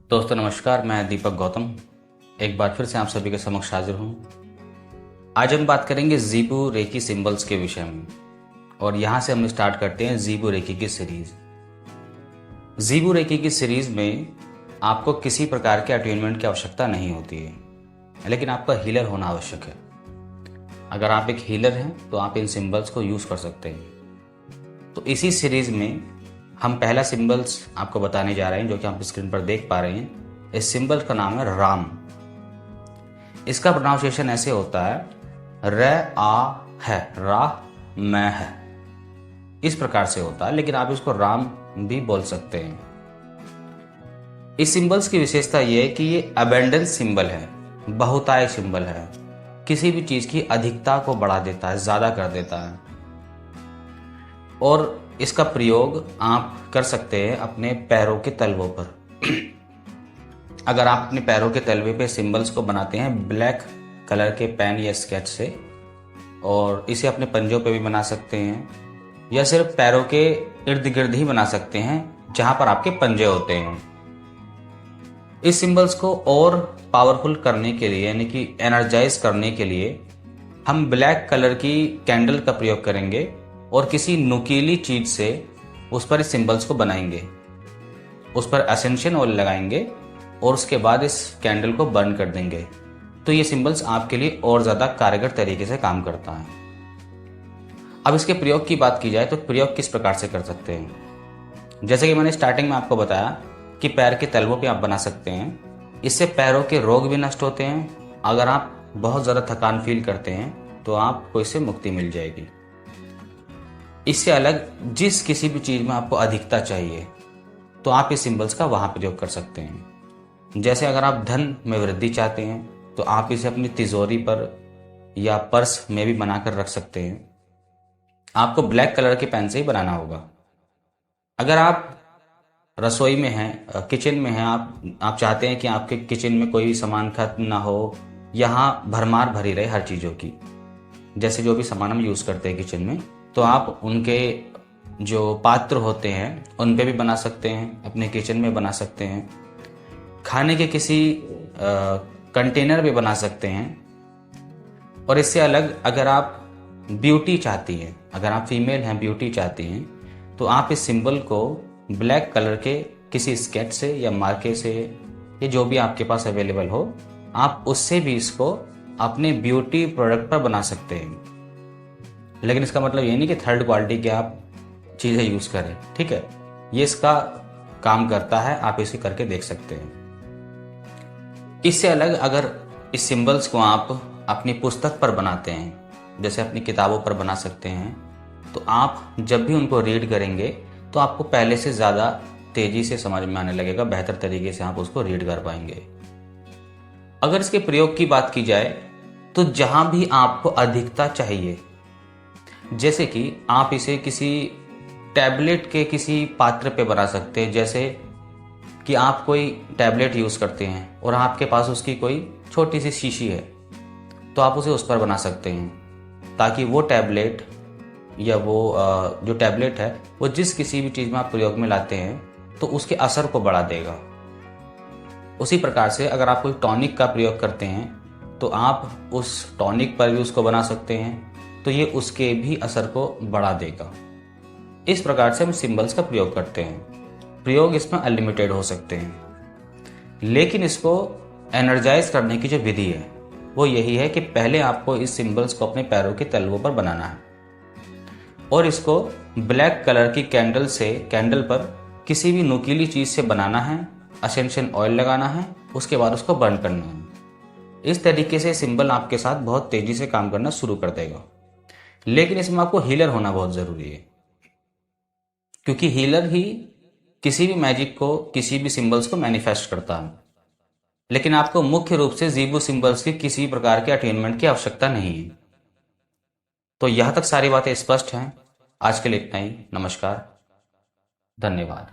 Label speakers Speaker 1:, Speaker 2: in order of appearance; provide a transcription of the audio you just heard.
Speaker 1: दोस्तों नमस्कार, मैं दीपक गौतम एक बार फिर से आप सभी के समक्ष हाजिर हूँ। आज हम बात करेंगे ज़ीबू रेकी सिंबल्स के विषय में और यहाँ से हम स्टार्ट करते हैं ज़ीबू रेकी की सीरीज़। ज़ीबू रेकी की सीरीज़ में आपको किसी प्रकार के अटेनमेंट की आवश्यकता नहीं होती है, लेकिन आपका हीलर होना आवश्यक है। अगर आप एक हीलर हैं तो आप इन सिंबल्स को यूज़ कर सकते हैं। तो इसी सीरीज़ में हम पहला सिंबल्स आपको बताने जा रहे हैं, जो कि आप स्क्रीन पर देख पा रहे हैं। इस सिंबल का नाम है राम। इसका प्रोनाउंसिएशन ऐसे होता है र आ है, रा मैं है, इस प्रकार से होता है, लेकिन आप इसको राम भी बोल सकते हैं। इस सिंबल्स की विशेषता यह है कि ये अबेंडेंस सिंबल है, बहुतायक सिंबल है, किसी भी चीज की अधिकता को बढ़ा देता है, ज्यादा कर देता है। और इसका प्रयोग आप कर सकते हैं अपने पैरों के तलवों पर। अगर आप अपने पैरों के तलवे पे सिंबल्स को बनाते हैं ब्लैक कलर के पेन या स्केच से, और इसे अपने पंजों पे भी बना सकते हैं, या सिर्फ पैरों के इर्द गिर्द ही बना सकते हैं जहां पर आपके पंजे होते हैं। इस सिंबल्स को और पावरफुल करने के लिए, यानी कि एनर्जाइज करने के लिए, हम ब्लैक कलर की कैंडल का प्रयोग करेंगे और किसी नुकीली चीज से उस पर इस सिंबल्स को बनाएंगे, उस पर एसेंशियल ऑयल लगाएंगे और उसके बाद इस कैंडल को बर्न कर देंगे। तो ये सिंबल्स आपके लिए और ज़्यादा कारगर तरीके से काम करता है। अब इसके प्रयोग की बात की जाए तो प्रयोग किस प्रकार से कर सकते हैं। जैसे कि मैंने स्टार्टिंग में आपको बताया कि पैर के तलवों पे आप बना सकते हैं। इससे पैरों के रोग भी नष्ट होते हैं। अगर आप बहुत ज़्यादा थकान फील करते हैं तो आपको इससे मुक्ति मिल जाएगी। इससे अलग जिस किसी भी चीज़ में आपको अधिकता चाहिए तो आप इस सिंबल्स का वहाँ प्रयोग कर सकते हैं। जैसे अगर आप धन में वृद्धि चाहते हैं तो आप इसे अपनी तिजोरी पर या पर्स में भी बनाकर रख सकते हैं। आपको ब्लैक कलर के पेन से ही बनाना होगा। अगर आप रसोई में हैं, किचन में हैं, आप चाहते हैं कि आपके किचन में कोई भी सामान खत्म ना हो, यहाँ भरमार भरी रहे हर चीज़ों की, जैसे जो भी सामान हम यूज़ करते हैं किचन में, तो आप उनके जो पात्र होते हैं उन पे भी बना सकते हैं, अपने किचन में बना सकते हैं, खाने के किसी कंटेनर भी बना सकते हैं। और इससे अलग अगर आप ब्यूटी चाहती हैं, अगर आप फीमेल हैं, ब्यूटी चाहती हैं, तो आप इस सिंबल को ब्लैक कलर के किसी स्केच से या मार्के से, या जो भी आपके पास अवेलेबल हो, आप उससे भी इसको अपने ब्यूटी प्रोडक्ट पर बना सकते हैं। लेकिन इसका मतलब ये नहीं कि थर्ड क्वालिटी के आप चीज़ें यूज़ करें, ठीक है। ये इसका काम करता है, आप इसे करके देख सकते हैं। इससे अलग अगर इस सिंबल्स को आप अपनी पुस्तक पर बनाते हैं, जैसे अपनी किताबों पर बना सकते हैं, तो आप जब भी उनको रीड करेंगे तो आपको पहले से ज़्यादा तेज़ी से समझ में आने लगेगा, बेहतर तरीके से आप उसको रीड कर पाएंगे। अगर इसके प्रयोग की बात की जाए तो जहाँ भी आपको अधिकता चाहिए, जैसे कि आप इसे किसी टैबलेट के किसी पात्र पे बना सकते हैं। जैसे कि आप कोई टैबलेट यूज़ करते हैं और आपके पास उसकी कोई छोटी सी शीशी है, तो आप उसे उस पर बना सकते हैं, ताकि वो टैबलेट या वो जो टैबलेट है वो जिस किसी भी चीज़ में आप प्रयोग में लाते हैं तो उसके असर को बढ़ा देगा। उसी प्रकार से अगर आप कोई टॉनिक का प्रयोग करते हैं तो आप उस टॉनिक पर भी उसको बना सकते हैं, तो ये उसके भी असर को बढ़ा देगा। इस प्रकार से हम सिंबल्स का प्रयोग करते हैं। प्रयोग इसमें अनलिमिटेड हो सकते हैं, लेकिन इसको एनर्जाइज करने की जो विधि है वो यही है कि पहले आपको इस सिंबल्स को अपने पैरों के तलवों पर बनाना है और इसको ब्लैक कलर की कैंडल पर किसी भी नुकीली चीज़ से बनाना है, एसेंशियल ऑयल लगाना है, उसके बाद उसको बर्न करना है। इस तरीके से सिंबल आपके साथ बहुत तेज़ी से काम करना शुरू कर देगा। लेकिन इसमें आपको हीलर होना बहुत ज़रूरी है, क्योंकि हीलर ही किसी भी मैजिक को, किसी भी सिंबल्स को मैनिफेस्ट करता है। लेकिन आपको मुख्य रूप से ज़ीबू सिंबल्स की किसी प्रकार के अटेनमेंट की आवश्यकता नहीं है। तो यहाँ तक सारी बातें स्पष्ट हैं। आज के लिए इतना ही। नमस्कार, धन्यवाद।